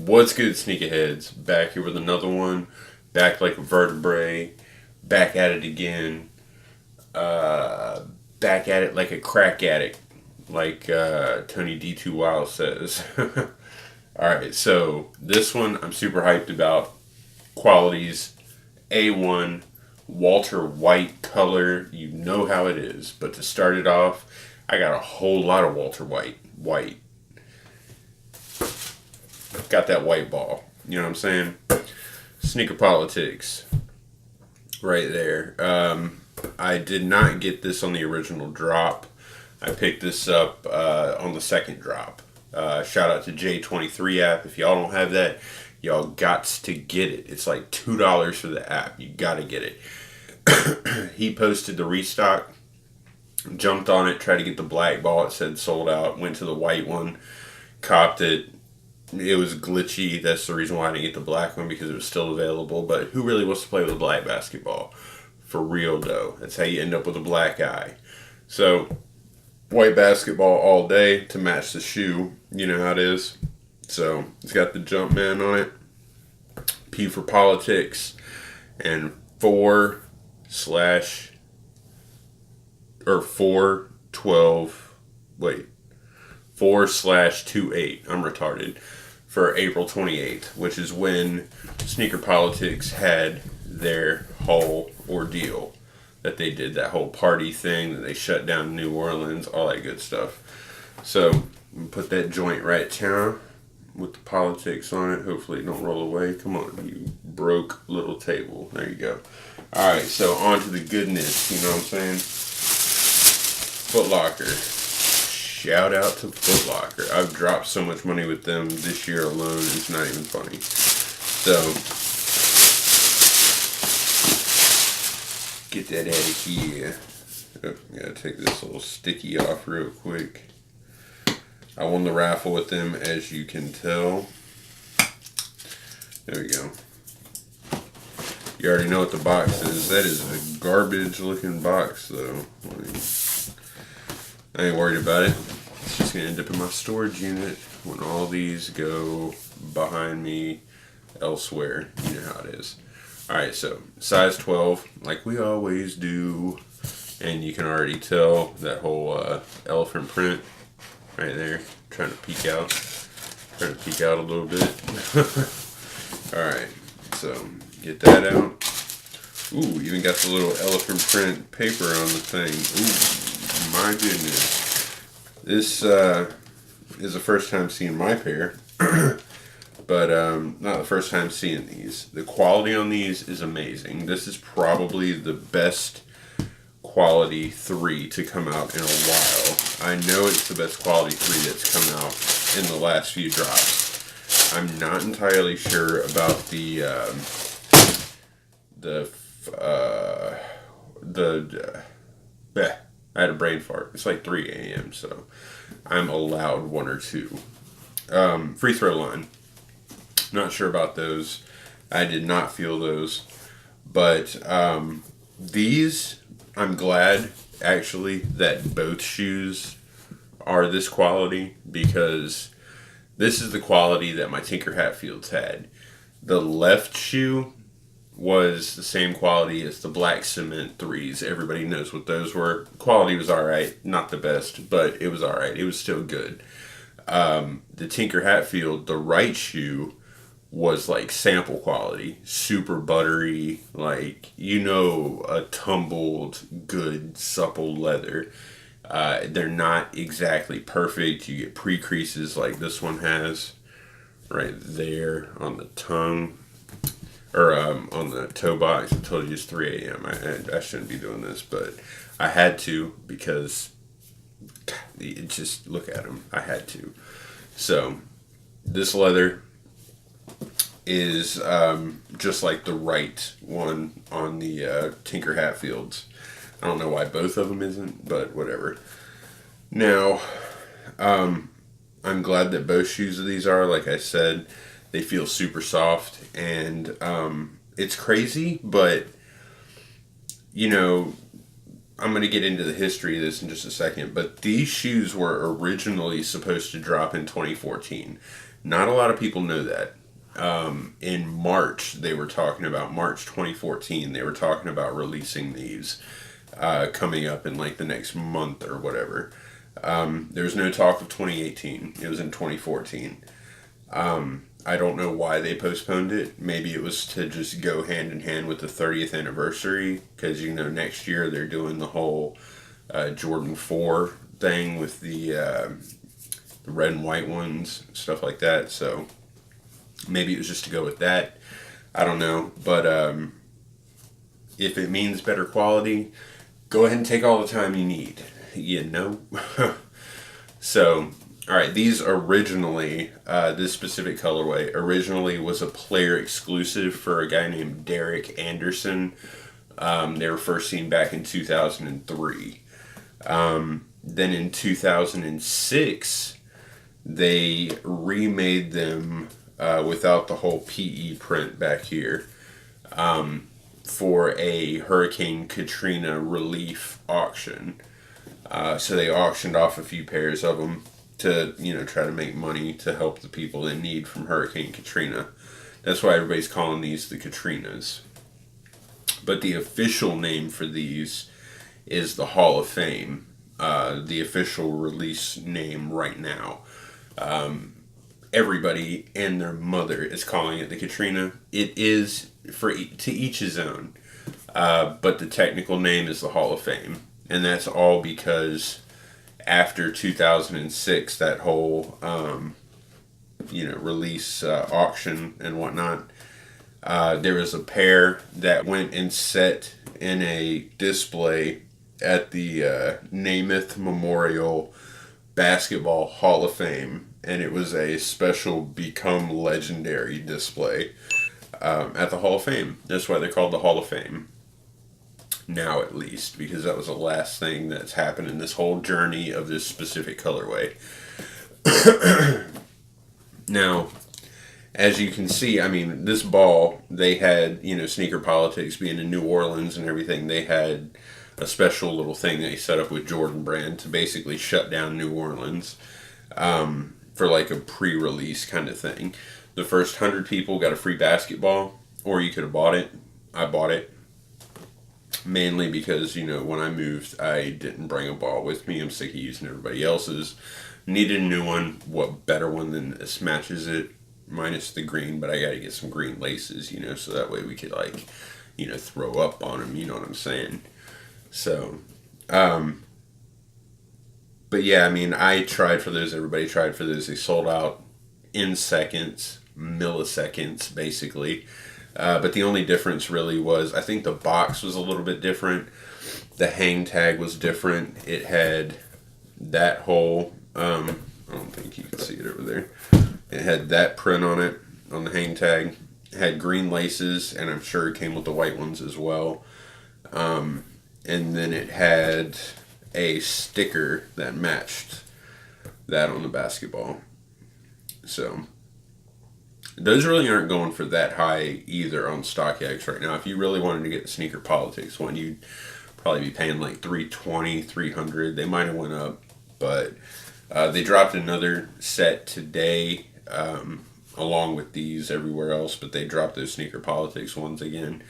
What's good, sneakerheads? Back here with another one. Back like a vertebrae. Back at it again. Uh, Back at it like a crack addict. Like Tony D2 Wild says. Alright, so this one I'm super hyped about. Qualities A1. Walter White color. You know how it is. But to start it off, I got a whole lot of Walter White. Got that white ball. You know what I'm saying? Sneaker politics. Right there. I did not get this on the original drop. I picked this up on the second drop. Shout out to J23 app. If y'all don't have that, y'all gots to get it. It's like $2 for the app. You gotta get it. He posted the restock. Jumped on it. Tried to get the black ball. It said sold out. Went to the white one. Copped it. It was glitchy. That's the reason why I didn't get the black one, because it was still available. But who really wants to play with a black basketball? For real, though. That's how you end up with a black eye. So, white basketball all day to match the shoe. You know how it is. So, it's got the Jumpman on it. P for politics. And 4/28. I'm retarded. For April 28th, which is when Sneaker Politics had their whole ordeal that they did, that whole party thing that they shut down New Orleans, all that good stuff. So put that joint right down with the politics on it. Hopefully it don't roll away. Come on, you broke little table. There you go. All right, so on to the goodness. You know what I'm saying? Foot Locker. Shout out to Foot Locker. I've dropped so much money with them this year alone, it's not even funny. So, get that out of here. Oh, gotta take this little sticky off real quick. I won the raffle with them, as you can tell. There we go. You already know what the box is. That is a garbage looking box, though. I ain't worried about it. It's just going to end up in my storage unit when all these go behind me elsewhere. You know how it is. Alright, so size 12, like we always do. And you can already tell that whole elephant print right there. Trying to peek out. Trying to peek out a little bit. Alright, so get that out. Ooh, even got the little elephant print paper on the thing. Ooh. My goodness. This is the first time seeing my pair. But not the first time seeing these. The quality on these is amazing. This is probably the best quality 3 to come out in a while. I know it's the best quality 3 that's come out in the last few drops. I'm not entirely sure about I had a brain fart. It's like 3 a.m., so I'm allowed 1 or 2. Free throw line. Not sure about those. I did not feel those. But these, I'm glad, actually, that both shoes are this quality, because this is the quality that my Tinker Hatfields had. The left shoe was the same quality as the black cement 3s. Everybody knows what those were. Quality was alright. Not the best, but it was alright. It was still good. The Tinker Hatfield, the right shoe, was like sample quality. Super buttery. Like, a tumbled, good, supple leather. They're not exactly perfect. You get pre-creases like this one has. Right there on the tongue. Or on the toe box. I told you it's 3 a.m. I shouldn't be doing this, but I had to, because just look at them. I had to. So this leather is just like the right one on the Tinker Hatfields. I don't know why both of them isn't, but whatever. Now, I'm glad that both shoes of these are, like I said. They feel super soft, and it's crazy, but, I'm going to get into the history of this in just a second, but these shoes were originally supposed to drop in 2014. Not a lot of people know that. In March, they were talking about March 2014. They were talking about releasing these coming up in like the next month or whatever. There was no talk of 2018. It was in 2014. I don't know why they postponed it. Maybe it was to just go hand in hand with the 30th anniversary, because next year they're doing the whole Jordan 4 thing with the red and white ones, stuff like that. So maybe it was just to go with that. I don't know, but if it means better quality, go ahead and take all the time you need. So, all right, these originally, this specific colorway originally was a player exclusive for a guy named Derek Anderson. They were first seen back in 2003. Then in 2006, they remade them without the whole PE print back here for a Hurricane Katrina relief auction. So they auctioned off a few pairs of them to, try to make money to help the people in need from Hurricane Katrina. That's why everybody's calling these the Katrinas. But the official name for these is the Hall of Fame. The official release name right now. Everybody and their mother is calling it the Katrina. It is to each his own. But the technical name is the Hall of Fame. And that's all because after 2006, that whole, release auction and whatnot, there was a pair that went and set in a display at the Namath Memorial Basketball Hall of Fame. And it was a special Become Legendary display at the Hall of Fame. That's why they're called the Hall of Fame. Now, at least, because that was the last thing that's happened in this whole journey of this specific colorway. Now, as you can see, this ball, they had, Sneaker Politics being in New Orleans and everything, they had a special little thing they set up with Jordan Brand to basically shut down New Orleans for like a pre-release kind of thing. The first 100 people got a free basketball, or you could have bought it. I bought it. Mainly because, when I moved, I didn't bring a ball with me. I'm sick of using everybody else's. Needed a new one. What better one than this matches it? Minus the green, but I got to get some green laces, so that way we could, throw up on them, you know what I'm saying? So, but yeah, I tried for those. Everybody tried for those. They sold out in seconds, milliseconds, basically. But the only difference really was, I think the box was a little bit different. The hang tag was different. It had that whole, I don't think you can see it over there. It had that print on it, on the hang tag. It had green laces, and I'm sure it came with the white ones as well. And then it had a sticker that matched that on the basketball. So those really aren't going for that high either on StockX right now. If you really wanted to get the Sneaker Politics one, you'd probably be paying like $320, $300. They might have went up, but they dropped another set today along with these everywhere else, but they dropped those Sneaker Politics ones again.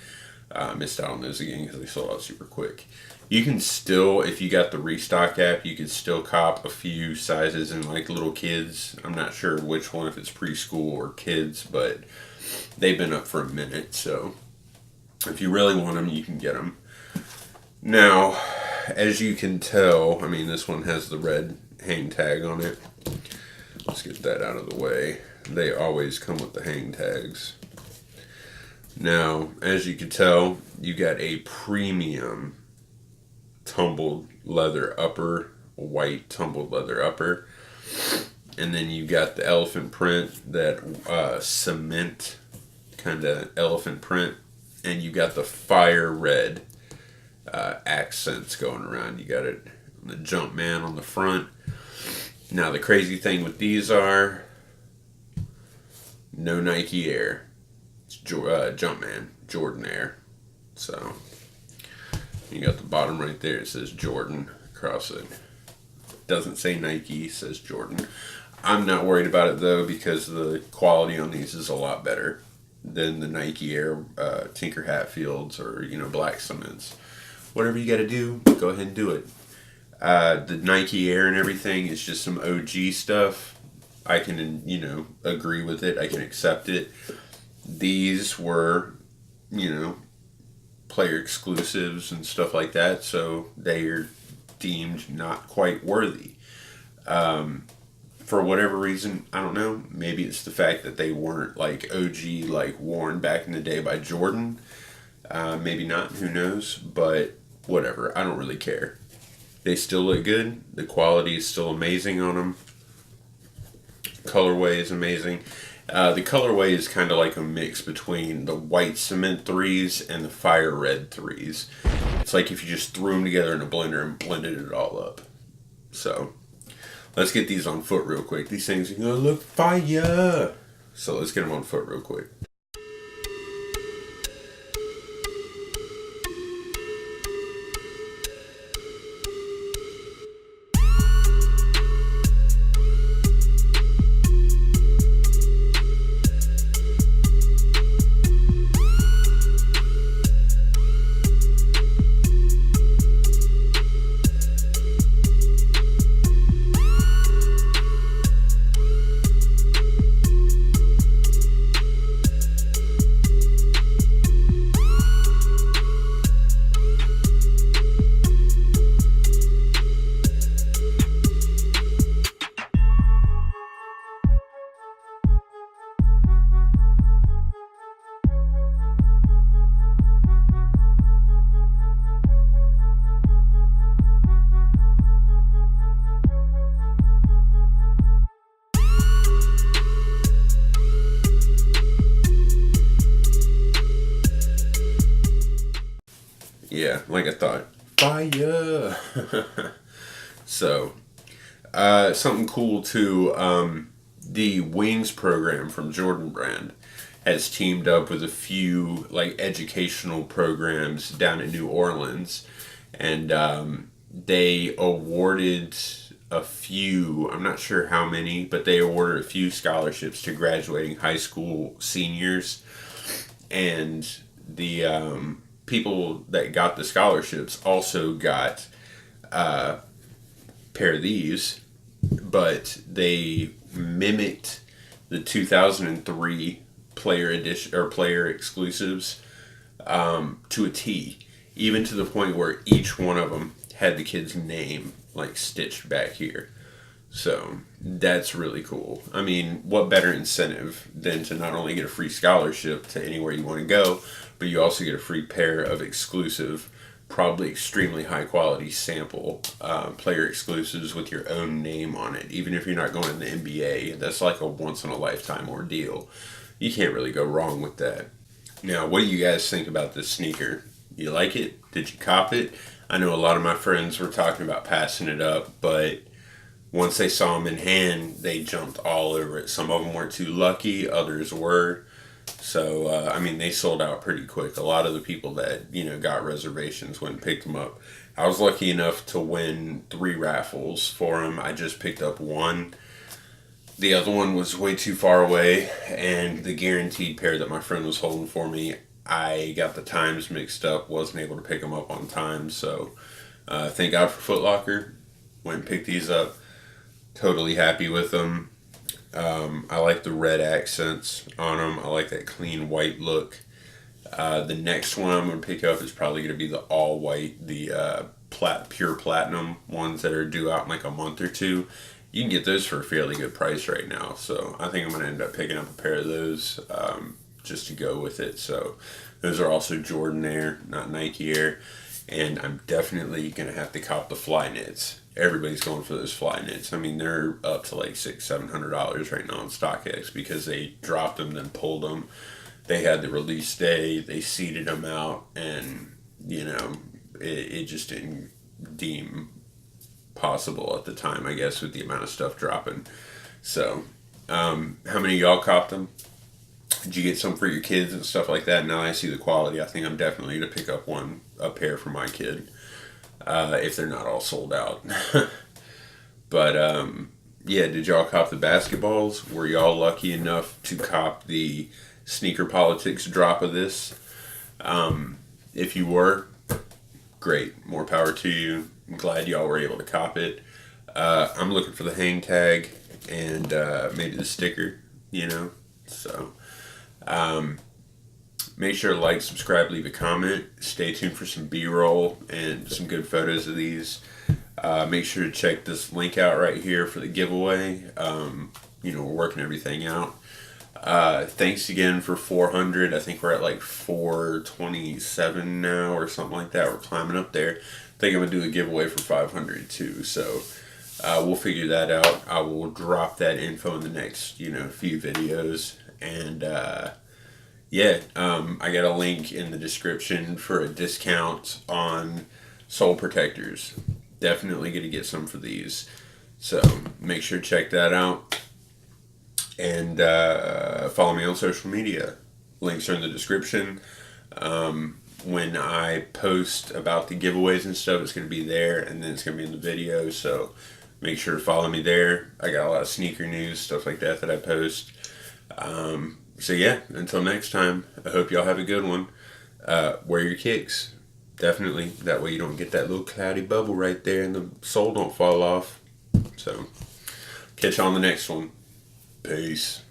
Missed out on those again because they sold out super quick. You can still, if you got the Restock app, you could still cop a few sizes in like little kids. I'm not sure which one, if it's preschool or kids, but they've been up for a minute. So if you really want them, you can get them. Now, as you can tell, this one has the red hang tag on it. Let's get that out of the way. They always come with the hang tags. Now, as you can tell, you got a premium tumbled leather upper, white tumbled leather upper, and then you got the elephant print, that cement kind of elephant print, and you got the fire red accents going around. You got it on the Jumpman on the front. Now the crazy thing with these are no Nike Air. It's Jumpman, Jordan Air. So You got the bottom right there. It says Jordan across it. Doesn't say Nike, says Jordan. I'm not worried about it though because the quality on these is a lot better than the Nike Air Tinker Hatfields or Black Cements. Whatever you got to do, go ahead and do it. The Nike Air and everything is just some OG stuff. I can agree with it. I can accept it. These were player exclusives and stuff like that, so they are deemed not quite worthy. For whatever reason, I don't know. Maybe it's the fact that they weren't like OG, like worn back in the day by Jordan. Maybe not. Who knows? But whatever. I don't really care. They still look good. The quality is still amazing on them. Colorway is amazing. The colorway is kind of like a mix between the white cement 3s and the fire red 3s. It's like if you just threw them together in a blender and blended it all up. So let's get these on foot real quick. These things are gonna look fire. So let's get them on foot real quick. Yeah, like I thought. Fire! So, something cool too. The Wings program from Jordan Brand has teamed up with a few like educational programs down in New Orleans, and they awarded a few. I'm not sure how many, but they awarded a few scholarships to graduating high school seniors, and the people that got the scholarships also got a pair of these, but they mimicked the 2003 player edition or player exclusives to a T, even to the point where each one of them had the kid's name like stitched back here. So that's really cool. I mean, what better incentive than to not only get a free scholarship to anywhere you want to go, but you also get a free pair of exclusive, probably extremely high quality sample player exclusives with your own name on it. Even if you're not going in the NBA, that's like a once in a lifetime ordeal. You can't really go wrong with that. Now, what do you guys think about this sneaker? You like it? Did you cop it? I know a lot of my friends were talking about passing it up, but once they saw them in hand, they jumped all over it. Some of them weren't too lucky, others were. So, I mean, they sold out pretty quick. A lot of the people that, got reservations went and picked them up. I was lucky enough to win 3 raffles for them. I just picked up one. The other one was way too far away, and the guaranteed pair that my friend was holding for me, I got the times mixed up, wasn't able to pick them up on time. So, thank God for Foot Locker. Went and picked these up. Totally happy with them. I like the red accents on them. I like that clean white look. The next one I'm going to pick up is probably going to be the all white, the pure platinum ones that are due out in like a month or two. You can get those for a fairly good price right now. So I think I'm going to end up picking up a pair of those just to go with it. So those are also Jordan Air, not Nike Air. And I'm definitely going to have to cop the fly knits. Everybody's going for those fly knits. I mean, they're up to like $600-700 right now on StockX because they dropped them, then pulled them. They had the release day, they seeded them out, and it just didn't deem possible at the time, I guess, with the amount of stuff dropping. So, how many of y'all copped them? Did you get some for your kids and stuff like that? Now I see the quality. I think I'm definitely going to pick up a pair for my kid, if they're not all sold out. But, yeah, did y'all cop the basketballs? Were y'all lucky enough to cop the Sneaker Politics drop of this? If you were, great. More power to you. I'm glad y'all were able to cop it. I'm looking for the hang tag and maybe the sticker, So, make sure to like, subscribe, leave a comment. Stay tuned for some B-roll and some good photos of these. Make sure to check this link out right here for the giveaway. We're working everything out. Thanks again for 400. I think we're at like 427 now or something like that. We're climbing up there. I think I'm going to do a giveaway for 500 too. So we'll figure that out. I will drop that info in the next, few videos. And I got a link in the description for a discount on sole protectors. Definitely going to get some for these. So make sure to check that out. And follow me on social media. Links are in the description. When I post about the giveaways and stuff, it's going to be there, and then it's going to be in the video. So make sure to follow me there. I got a lot of sneaker news, stuff like that I post. Until next time, I hope y'all have a good one. Wear your kicks. Definitely. That way you don't get that little cloudy bubble right there and the sole don't fall off. So catch you on the next one. Peace.